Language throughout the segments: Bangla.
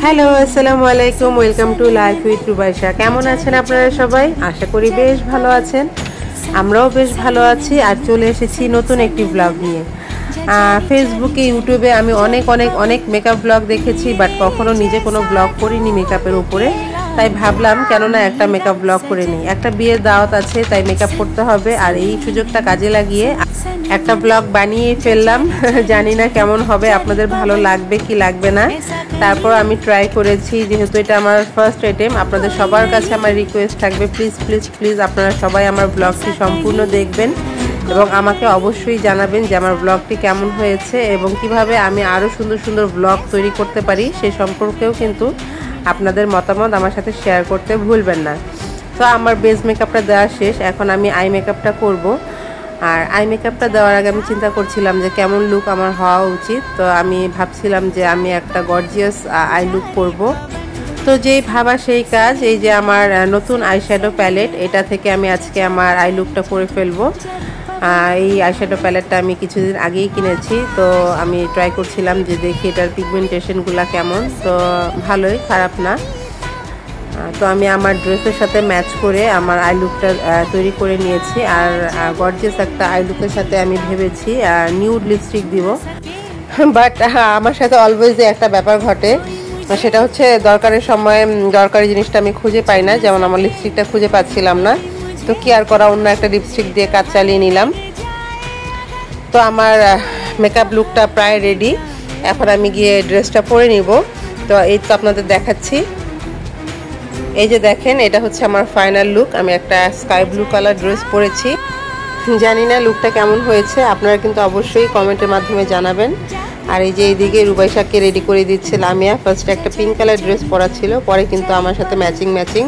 হ্যালো, আসসালামু আলাইকুম। Welcome to life with Rubaisha. কেমন আছেন আপনারা সবাই? আশা করি বেশ ভালো আছেন। আমরাও বেশ ভালো আছি। আর চলে এসেছি নতুন একটি ব্লগ নিয়ে। ফেসবুকে, ইউটিউবে আমি অনেক মেকআপ ব্লগ দেখেছি, বাট কখনো নিজে কোনো ব্লগ করিনি মেকআপের উপরে। তাই ভাবলাম কেননা একটা মেকআপ ব্লগ করে নিই। একটা বিয়ের দাওয়াত আছে, তাই মেকআপ করতে হবে, আর এই সুযোগটা কাজে লাগিয়ে একটা ব্লগ বানিয়ে ফেললাম। জানি না কেমন হবে, আপনাদের ভালো লাগবে কি লাগবে না। তারপর আমি ট্রাই করেছি, যেহেতু এটা আমার ফার্স্ট অ্যাটেম্প। আপনাদের সবার কাছে আমার রিকোয়েস্ট থাকবে, প্লিজ প্লিজ প্লিজ আপনারা সবাই আমার ব্লগটি সম্পূর্ণ দেখবেন এবং আমাকে অবশ্যই জানাবেন যে আমার ব্লগটি কেমন হয়েছে এবং কিভাবে আমি আরও সুন্দর সুন্দর ব্লগ তৈরি করতে পারি সে সম্পর্কেও কিন্তু আপনাদের মতামত আমার সাথে শেয়ার করতে ভুলবেন না। তো আমার বেস মেকআপটা দেওয়া শেষ, এখন আমি আই মেকআপটা করব। আর আই মেকআপটা দেওয়ার আগে আমি চিন্তা করছিলাম যে কেমন লুক আমার হওয়া উচিত। তো আমি ভাবছিলাম যে আমি একটা গর্জিয়াস আই লুক করব। তো যেই ভাবা সেই কাজ, এই যে আমার নতুন আইশ্যাডো প্যালেট, এটা থেকে আমি আজকে আমার আই লুকটা করে ফেলবো। এই আইশ্যাডো প্যালেটটা আমি কিছুদিন আগেই কিনেছি, তো আমি ট্রাই করছিলাম যে দেখি এটার পিগমেন্টেশনগুলো কেমন। তো ভালোই, খারাপ না। তো আমি আমার ড্রেসের সাথে ম্যাচ করে আমার আই লুকটা তৈরি করে নিয়েছি। আর গর্জিয়াস একটা আই লুকের সাথে আমি ভেবেছি নিউড লিপস্টিক দিব। বাট আমার সাথে অলওয়েজ একটা ব্যাপার ঘটে, সেটা হচ্ছে দরকারের সময় দরকারি জিনিসটা আমি খুঁজে পাই না। যেমন আমার লিপস্টিকটা খুঁজে পাচ্ছিলাম না, তো কি আর করা, অন্য একটা লিপস্টিক দিয়ে কাজ চালিয়ে নিলাম। তো আমার মেকআপ লুকটা প্রায় রেডি, এখন আমি গিয়ে ড্রেসটা পরে নিব। তো এই তো আপনাদের দেখাচ্ছি। এই যে দেখেন, এটা হচ্ছে আমার ফাইনাল লুক। আমি একটা স্কাই ব্লু কালার ড্রেস পরেছি। জানি না লুকটা কেমন হয়েছে, আপনারা কিন্তু অবশ্যই কমেন্টের মাধ্যমে জানাবেন। আর এই যে এইদিকে রুবাইশাকে রেডি করে দিচ্ছে লামিয়া। ফার্স্টে একটা পিঙ্ক কালার ড্রেস পরা ছিল, পরে কিন্তু আমার সাথে ম্যাচিং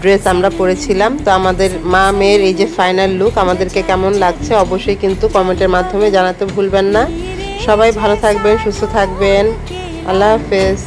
ড্রেস আমরা পরেছিলাম। তো আমাদের মা মেয়ের এই যে ফাইনাল লুক আমাদেরকে কেমন লাগছে অবশ্যই কিন্তু কমেন্টের মাধ্যমে জানাতে ভুলবেন না। সবাই ভালো থাকবেন, সুস্থ থাকবেন। আল্লাহ হাফেজ।